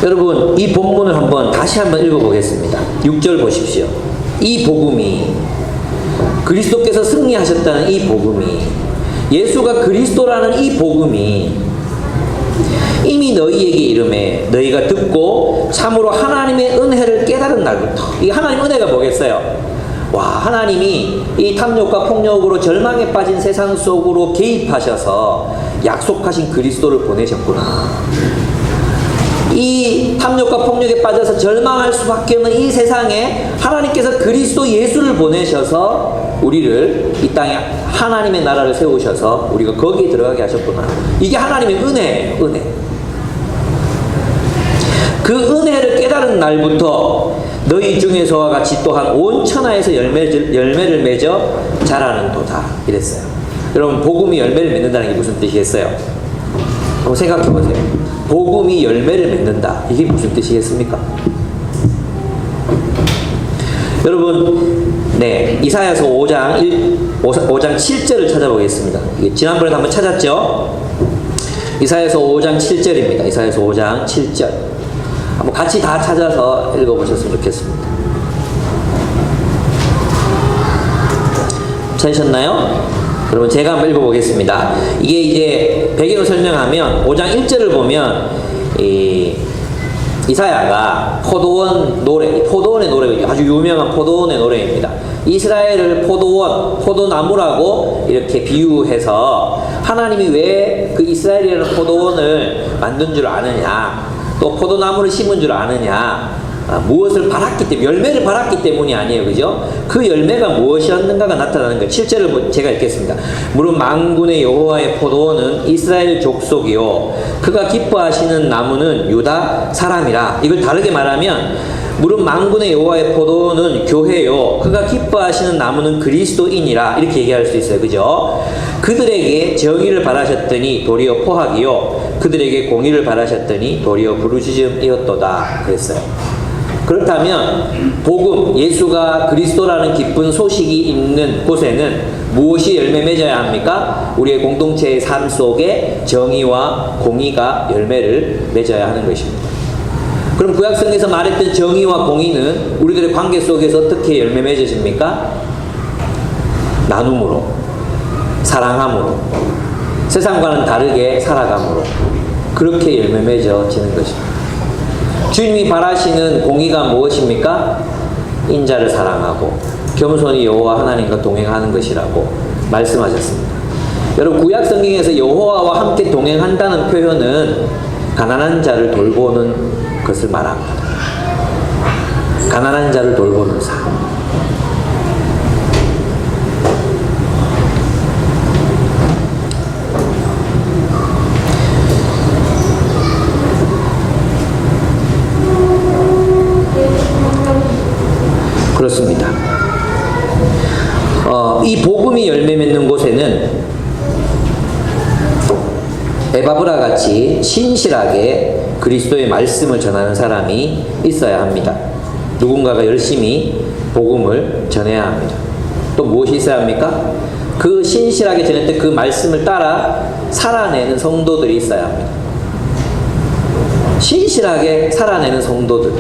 여러분, 이 본문을 다시 한번 읽어보겠습니다. 6절 보십시오. 이 복음이, 그리스도께서 승리하셨다는 이 복음이, 예수가 그리스도라는 이 복음이 이미 너희에게 이르매 너희가 듣고 참으로 하나님의 은혜를 깨달은 날부터. 이 하나님의 은혜가 뭐겠어요? 와, 하나님이 이 탐욕과 폭력으로 절망에 빠진 세상 속으로 개입하셔서 약속하신 그리스도를 보내셨구나. 이 탐욕과 폭력에 빠져서 절망할 수밖에 없는 이 세상에 하나님께서 그리스도 예수를 보내셔서 우리를 이 땅에 하나님의 나라를 세우셔서 우리가 거기에 들어가게 하셨구나. 이게 하나님의 은혜예요. 은혜. 그 은혜를 깨달은 날부터 너희 중에서와 같이 또한 온 천하에서 열매를 맺어 자라는도다. 이랬어요. 여러분, 복음이 열매를 맺는다는 게 무슨 뜻이겠어요? 한번 생각해 보세요. 복음이 열매를 맺는다. 이게 무슨 뜻이겠습니까? 여러분, 이사야서 5장 7절을 찾아보겠습니다. 지난번에도 한번 찾았죠? 이사야서 5장 7절입니다. 이사야서 5장 7절. 한번 같이 다 찾아서 읽어보셨으면 좋겠습니다. 찾으셨나요? 여러분, 제가 한번 읽어보겠습니다. 이게 이제 배경을 설명하면 5장 1절을 보면 이사야가 포도원의 노래, 아주 유명한 포도원의 노래입니다. 이스라엘을 포도나무라고 이렇게 비유해서 하나님이 왜 그 이스라엘이라는 포도원을 만든 줄 아느냐, 또 포도나무를 심은 줄 아느냐, 무엇을 바랐기 때문에, 열매를 바랐기 때문이 아니에요. 그죠? 그 열매가 무엇이었는가가 나타나는 거예요. 7절을 제가 읽겠습니다. 무릇 만군의 여호와의 포도원은 이스라엘 족속이요 그가 기뻐하시는 나무는 유다 사람이라. 이걸 다르게 말하면 무릇 만군의 여호와의 포도원은 교회요 그가 기뻐하시는 나무는 그리스도인이라. 이렇게 얘기할 수 있어요. 그죠? 그들에게 정의를 바라셨더니 도리어 포악이요 그들에게 공의를 바라셨더니 도리어 부르짖음이었도다. 그랬어요. 그렇다면 복음, 예수가 그리스도라는 기쁜 소식이 있는 곳에는 무엇이 열매 맺어야 합니까? 우리의 공동체의 삶 속에 정의와 공의가 열매를 맺어야 하는 것입니다. 그럼 구약성에서 말했던 정의와 공의는 우리들의 관계 속에서 어떻게 열매 맺어집니까? 나눔으로, 사랑함으로, 세상과는 다르게 살아감으로, 그렇게 열매 맺어지는 것입니다. 주님이 바라시는 공의가 무엇입니까? 인자를 사랑하고 겸손히 여호와 하나님과 동행하는 것이라고 말씀하셨습니다. 여러분, 구약 성경에서 여호와와 함께 동행한다는 표현은 가난한 자를 돌보는 것을 말합니다. 가난한 자를 돌보는 삶. 그렇습니다. 이 복음이 열매 맺는 곳에는 에바브라 같이 신실하게 그리스도의 말씀을 전하는 사람이 있어야 합니다. 누군가가 열심히 복음을 전해야 합니다. 또 무엇이 있어야 합니까? 그 신실하게 전했던 그 말씀을 따라 살아내는 성도들이 있어야 합니다. 신실하게 살아내는 성도들.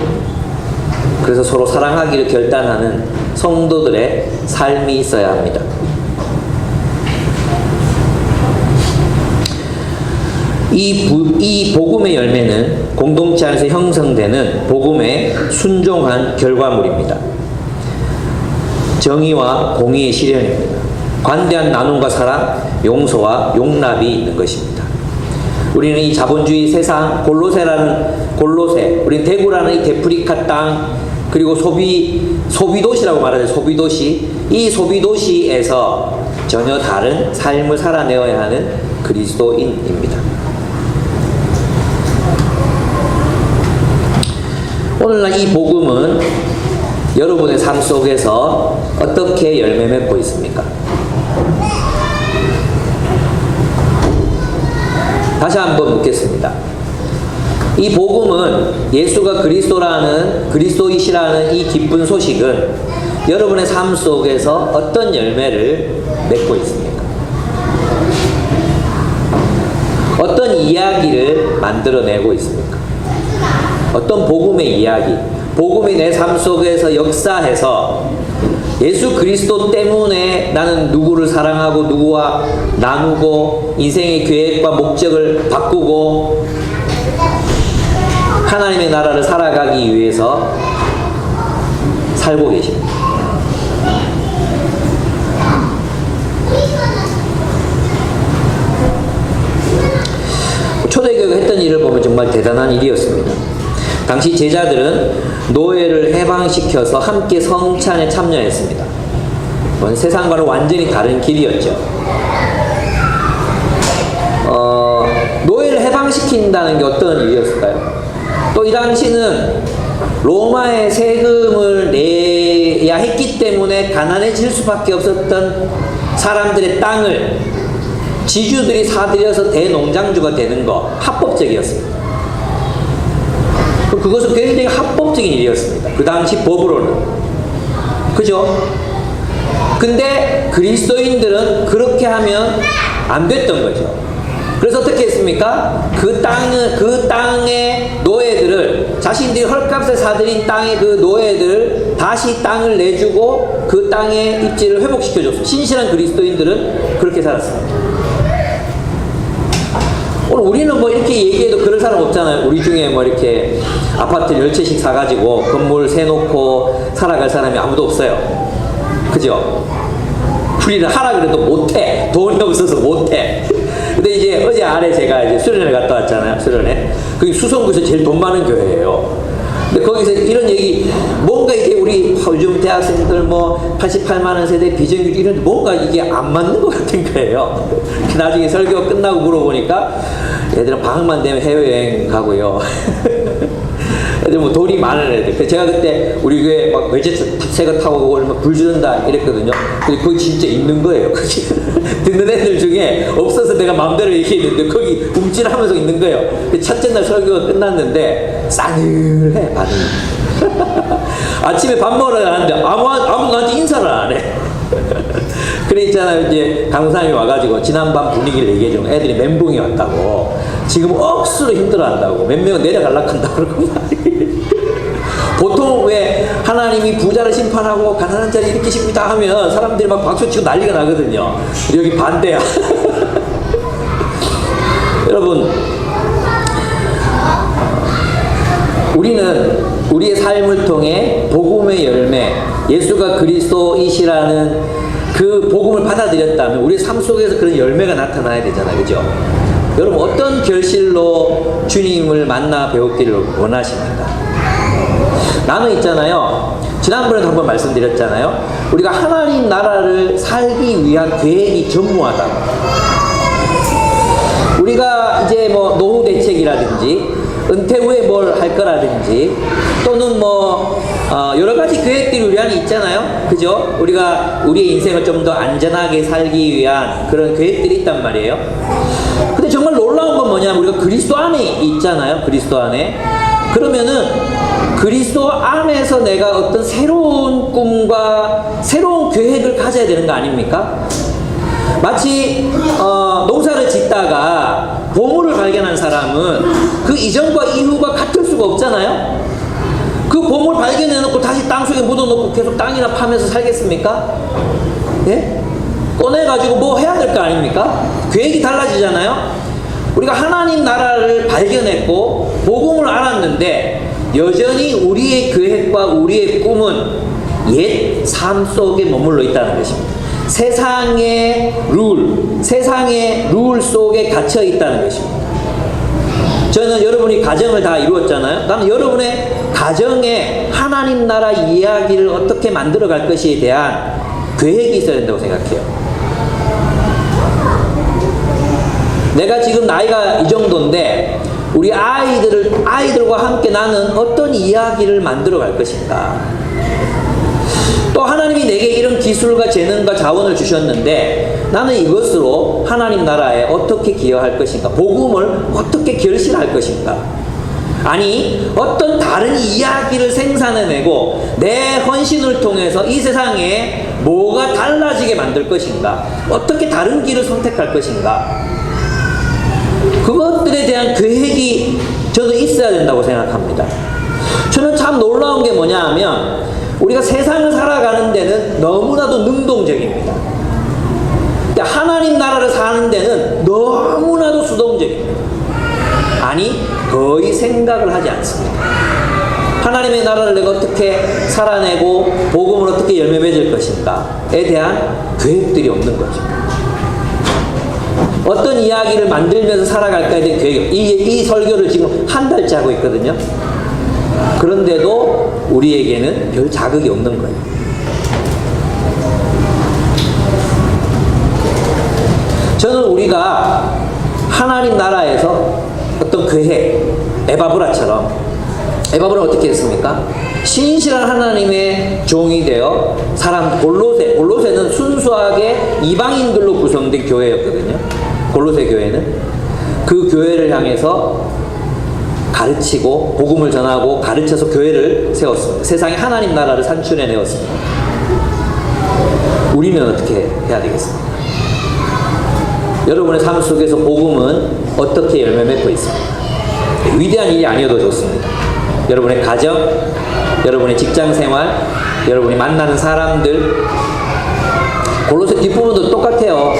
그래서 서로 사랑하기를 결단하는 성도들의 삶이 있어야 합니다. 이 복음의 열매는 공동체 안에서 형성되는 복음의 순종한 결과물입니다. 정의와 공의의 실현입니다. 관대한 나눔과 사랑, 용서와 용납이 있는 것입니다. 우리는 이 자본주의 세상, 골로새, 우리는 대구라는 이 데프리카 땅, 그리고 소비도시라고 말하죠. 소비도시. 이 소비도시에서 전혀 다른 삶을 살아내어야 하는 그리스도인입니다. 오늘날 이 복음은 여러분의 삶 속에서 어떻게 열매 맺고 있습니까? 다시 한번 묻겠습니다. 이 복음은 예수가 그리스도이시라는 이 기쁜 소식은 여러분의 삶 속에서 어떤 열매를 맺고 있습니까? 어떤 이야기를 만들어내고 있습니까? 어떤 복음의 이야기, 복음이 내 삶 속에서 역사해서 예수 그리스도 때문에 나는 누구를 사랑하고 누구와 나누고 인생의 계획과 목적을 바꾸고 하나님의 나라를 살아가기 위해서 살고 계십니다. 초대교회가 했던 일을 보면 정말 대단한 일이었습니다. 당시 제자들은 노예를 해방시켜서 함께 성찬에 참여했습니다. 세상과는 완전히 다른 길이었죠. 노예를 해방시킨다는 게 어떤 일이었을까요? 또 이 당시는 로마의 세금을 내야 했기 때문에 가난해질 수밖에 없었던 사람들의 땅을 지주들이 사들여서 대농장주가 되는 거 합법적이었습니다. 그것은 굉장히 합법적인 일이었습니다. 그 당시 법으로는. 그죠? 근데 그리스도인들은 그렇게 하면 안 됐던 거죠. 그래서 어떻게 했습니까? 그 땅의 노예들을, 자신들이 헐값에 사들인 땅의 그 노예들을 다시 땅을 내주고 그 땅의 입지를 회복시켜줬습니다. 신실한 그리스도인들은 그렇게 살았습니다. 오늘 우리는 뭐 이렇게 얘기해도 그럴 사람 없잖아요. 우리 중에 뭐 이렇게 아파트 10채씩 사가지고 건물 세놓고 살아갈 사람이 아무도 없어요. 그죠? 우리는 하라 그래도 못해. 돈이 없어서 못해. 근데 이제 어제 아래 제가 이제 수련회 갔다 왔잖아요. 수련회. 그게 수성구에서 제일 돈 많은 교회예요. 근데 거기서 이런 얘기, 뭔가 이게 우리 요즘 대학생들 뭐 88만원 세대 비정규직 이런 뭔가 이게 안 맞는 것 같은 거예요. 나중에 설교 끝나고 물어보니까 얘들은 방학만 되면 해외여행 가고요. 애들 뭐 돈이 많은 애들. 제가 그때 우리 교회 막 외제차 새거 타고 오고 불 지른다 이랬거든요. 근데 그거 진짜 있는 거예요. 듣는 애들 중에 없어서 내가 마음대로 얘기했는데 거기 움찔하면서 있는 거예요. 첫째 날 설교가 끝났는데 싸늘해 반응이. 아침에 밥 먹으러 가는데 아무도 나한테 인사를 안 해. 그래 있잖아요. 이제 강사님이 와가지고 지난밤 분위기를 얘기해주고 애들이 멘붕이 왔다고. 지금 억수로 힘들어한다고. 몇 명은 내려가려고 한다고 그러고 보통 왜 하나님이 부자를 심판하고 가난한 자를 일으키십니다 하면 사람들이 막 박수치고 난리가 나거든요. 여기 반대야. 여러분, 우리는 우리의 삶을 통해 복음의 열매, 예수가 그리스도이시라는 그 복음을 받아들였다면 우리의 삶 속에서 그런 열매가 나타나야 되잖아요. 그죠? 여러분, 어떤 결실로 주님을 만나 배웠기를 원하십니까? 나는 있잖아요. 지난번에도 한번 말씀드렸잖아요. 우리가 하나님 나라를 살기 위한 계획이 전무하다고. 우리가 이제 뭐 노후 대책이라든지 은퇴 후에 뭘 할 거라든지 또는 뭐 여러 가지 계획들이 우리 안에 있잖아요. 그죠? 우리가 우리의 인생을 좀 더 안전하게 살기 위한 그런 계획들이 있단 말이에요. 근데 정말 놀라운 건 뭐냐면 우리가 그리스도 안에 있잖아요. 그리스도 안에. 그러면은 그리스도 안에서 내가 어떤 새로운 꿈과 새로운 계획을 가져야 되는 거 아닙니까? 마치 농사를 짓다가 보물을 발견한 사람은 그 이전과 이후가 같을 수가 없잖아요. 그 보물 발견해놓고 다시 땅속에 묻어놓고 계속 땅이나 파면서 살겠습니까? 예? 꺼내가지고 뭐 해야 될 거 아닙니까? 계획이 달라지잖아요. 우리가 하나님 나라를 발견했고 복음을 알았는데 여전히 우리의 계획과 우리의 꿈은 옛 삶 속에 머물러 있다는 것입니다. 세상의 룰 속에 갇혀 있다는 것입니다. 저는 여러분이 가정을 다 이루었잖아요. 나는 여러분의 가정에 하나님 나라 이야기를 어떻게 만들어 갈 것에 대한 계획이 있어야 된다고 생각해요. 내가 지금 나이가 이 정도인데 우리 아이들과 함께 나는 어떤 이야기를 만들어 갈 것인가. 또 하나님이 내게 이런 기술과 재능과 자원을 주셨는데 나는 이것으로 하나님 나라에 어떻게 기여할 것인가. 복음을 어떻게 결실할 것인가. 아니 어떤 다른 이야기를 생산해내고 내 헌신을 통해서 이 세상에 뭐가 달라지게 만들 것인가. 어떻게 다른 길을 선택할 것인가. 그것들에 대한 계획이 저도 있어야 된다고 생각합니다. 저는 참 놀라운 게 뭐냐 하면 우리가 세상을 살아가는 데는 너무나도 능동적입니다. 하나님 나라를 사는 데는 너무나도 수동적입니다. 아니 거의 생각을 하지 않습니다. 하나님의 나라를 내가 어떻게 살아내고 복음을 어떻게 열매 맺을 것인가에 대한 계획들이 없는 거죠. 어떤 이야기를 만들면서 살아갈까에 대한 계획. 이 설교를 지금 한 달째 하고 있거든요. 그런데도 우리에게는 별 자극이 없는 거예요. 저는 우리가 하나님 나라에서 어떤 계획, 에바브라처럼, 에바브라는 어떻게 했습니까? 신실한 하나님의 종이 되어 골로새는 순수하게 이방인들로 구성된 교회였거든요. 골로새 교회는 그 교회를 향해서 가르치고 복음을 전하고 가르쳐서 교회를 세웠습니다. 세상에 하나님 나라를 산출해 내었습니다. 우리는 어떻게 해야 되겠습니까? 여러분의 삶 속에서 복음은 어떻게 열매 맺고 있습니까? 위대한 일이 아니어도 좋습니다. 여러분의 가정, 여러분의 직장 생활, 여러분이 만나는 사람들, 골로새 뒷부분도 똑같아요.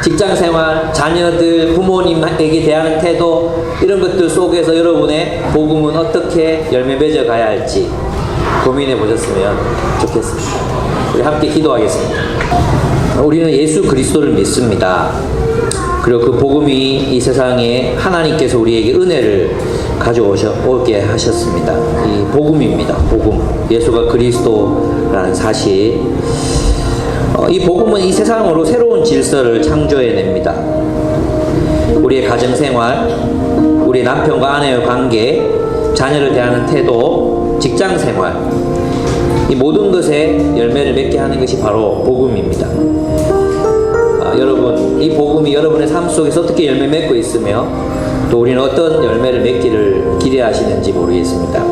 직장 생활, 자녀들, 부모님에게 대하는 태도, 이런 것들 속에서 여러분의 복음은 어떻게 열매 맺어 가야 할지 고민해 보셨으면 좋겠습니다. 우리 함께 기도하겠습니다. 우리는 예수 그리스도를 믿습니다. 그리고 그 복음이 이 세상에 하나님께서 우리에게 은혜를 가져오게 하셨습니다. 이 복음입니다. 복음. 예수가 그리스도라는 사실. 이 복음은 이 세상으로 새로운 질서를 창조해냅니다. 우리의 가정생활, 우리 남편과 아내의 관계, 자녀를 대하는 태도, 직장생활, 이 모든 것에 열매를 맺게 하는 것이 바로 복음입니다. 여러분, 이 복음이 여러분의 삶 속에서 어떻게 열매 맺고 있으며 또 우리는 어떤 열매를 맺기를 기대하시는지 모르겠습니다.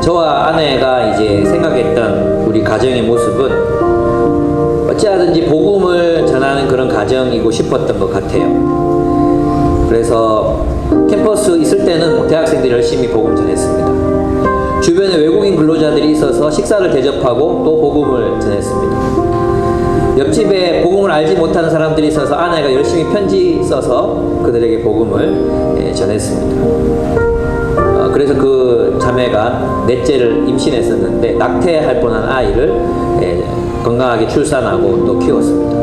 저와 아내가 이제 생각했던 우리 가정의 모습은 어찌하든지 복음을 전하는 그런 가정이고 싶었던 것 같아요. 그래서 캠퍼스 있을 때는 대학생들이 열심히 복음 전했습니다. 주변에 외국인 근로자들이 있어서 식사를 대접하고 또 복음을 전했습니다. 옆집에 복음을 알지 못하는 사람들이 있어서 아내가 열심히 편지 써서 그들에게 복음을 전했습니다. 그래서 그 자매가 넷째를 임신했었는데 낙태할 뻔한 아이를 건강하게 출산하고 또 키웠습니다.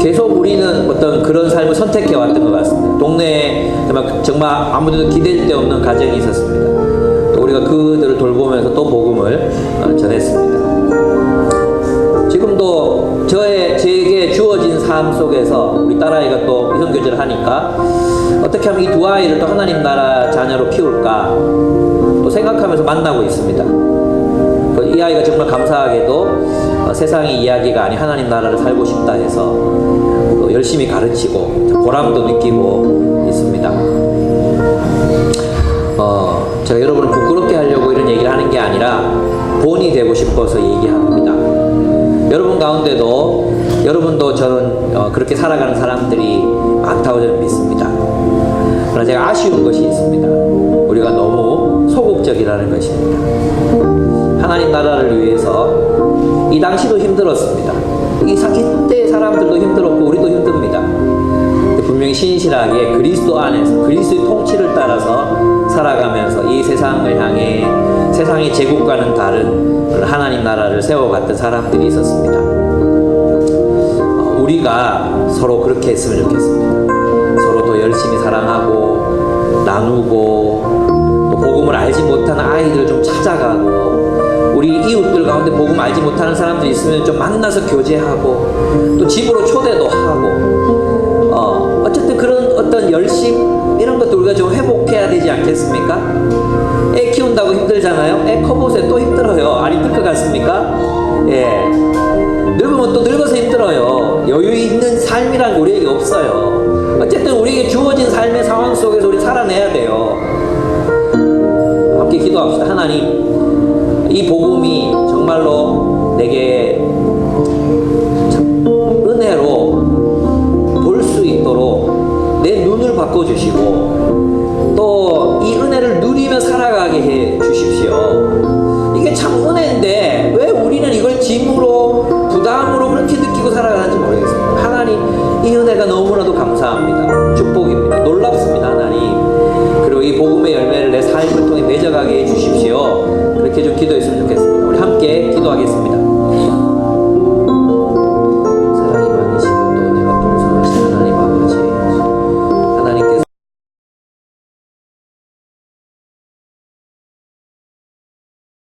계속 우리는 어떤 그런 삶을 선택해 왔던 것 같습니다. 동네에 정말 아무데도 기댈 데 없는 가정이 있었습니다. 또 우리가 그들을 돌보면서 또 복음을 전했습니다. 지금도 제게 주어진 삶 속에서 우리 딸아이가 또 이성교제를 하니까 어떻게 하면 이 두 아이를 또 하나님 나라 자녀로 키울까 또 생각하면서 만나고 있습니다. 이 아이가 정말 감사하게도 세상의 이야기가 아닌 하나님 나라를 살고 싶다 해서 또 열심히 가르치고 보람도 느끼고 있습니다. 제가 여러분을 부끄럽게 하려고 이런 얘기를 하는 게 아니라 본이 되고 싶어서 얘기합니다. 여러분 가운데도 여러분도 저는 그렇게 살아가는 사람들이 많다고 저는 믿습니다. 그러나 제가 아쉬운 것이 있습니다. 우리가 너무 소극적이라는 것입니다. 하나님 나라를 위해서 이 당시도 힘들었습니다. 이때 사람들도 힘들었고 우리도 힘듭니다. 분명히 신실하게 그리스도 안에서 그리스도의 통치를 따라서 살아가면서 이 세상을 향해 세상의 제국과는 다른 그런 하나님 나라를 세워갔던 사람들이 있었습니다. 우리가 서로 그렇게 했으면 좋겠습니다. 서로 더 열심히 사랑하고 나누고 또 복음을 알지 못하는 아이들 좀 찾아가고 우리 이웃들 가운데 복음 알지 못하는 사람들이 있으면 좀 만나서 교제하고 또 집으로 초대도 하고 어쨌든 그런 어떤 열심 이런 것도 우리가 좀 회복해야 되지 않겠습니까? 애 키운다고 힘들잖아요. 애 커보세요. 또 힘들어요. 안 힘들 것 같습니까? 예. 늙으면 또 늙어서 힘들어요. 여유 있는 삶이란 우리에게 없어요. 어쨌든 우리에게 주어진 삶의 상황 속에서 우리 살아내야 돼요. 함께 기도합시다. 하나님, 이 복음이 정말로 내게 은혜로 볼 수 있도록 내 눈을 바꿔주시고 또 이 은혜를 누리며 살아가게 해 주십시오. 이게 참 은혜인데 왜 우리는 이걸 짐으로 부담으로 그렇게 느끼고 살아가는지 모르겠습니다. 하나님, 이 은혜가 너무나도 감사합니다. 축복입니다. 놀랍습니다. 하나님. 그리고 이 복음의 열매를 내 삶을 통해 맺어가게 해 주십시오. 그렇게 좀 기도했으면 좋겠습니다. 우리 함께 기도하겠습니다.